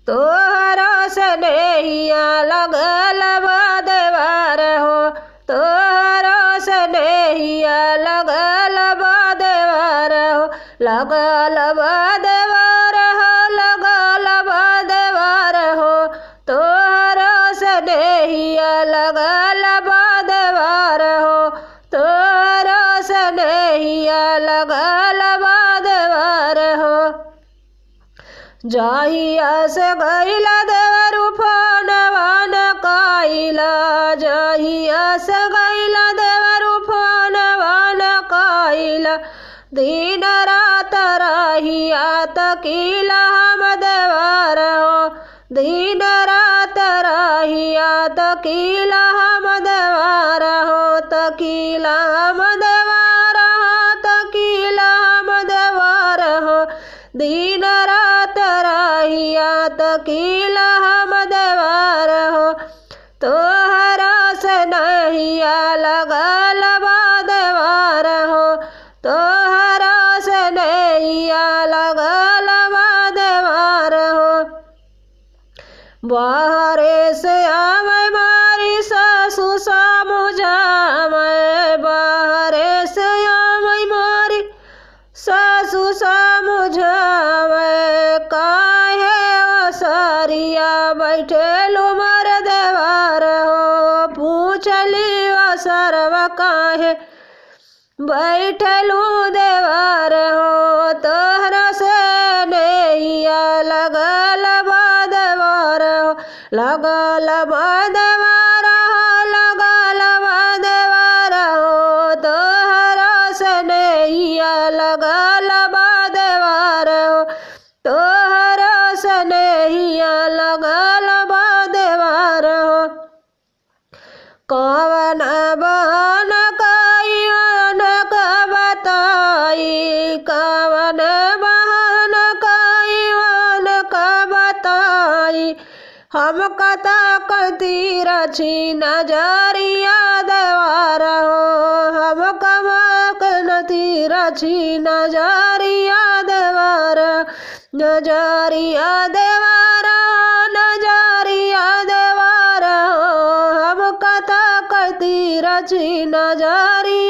तोहरा स्नेहिया लगल बा देवर हो, तोहरा स्नेहिया लगल बा देवर हो, लगल बा देवर हो, लगल बा देवर हो, तोहरा स्नेहिया लगल बा देवर हो, तोहरा स्नेहिया लगल बा देवर हो। जहिया से गइला देवरू फोनवा न कइला, जहिया से गइला देवरू फोनवा न कइला, दिन रात रहिया तकीला हम देवर हो, दिन रात रहिया तकीला हम देवर हो, तकीला हम देवर हो, तकीला हम देवर हो, दिन रात रहिया तकीला हम देवर हो, तोहरा स्नेहिया लगल बा देवर हो, तोहरा स्नेहिया लगल बा देवर हो। बाहरे से आवे मारी सासु समझावे, बाहरे से आवे मारी सासु समझावे, काहे असरिया बैठेलु मर देवर हो, पूछली असरवा काहे बैठलू देवर हो, तोहरा स्नेहिया लगल बा देवर हो, लगल बा देवर हो, लगल बा देवर हो, तोहरा स्नेहिया लगल बा देवर हो, तोहरा स्नेहिया लगल बा देवर हो। कवन बहन कइवन का बताई, कवन बहन कइवन का बताई, हम कता करती रची नजरिया देवर हो, हम कमक नती रची नजरिया देवर, नजरिया देवर, नजरिया देवर हो, हम कता करती रची नजरिया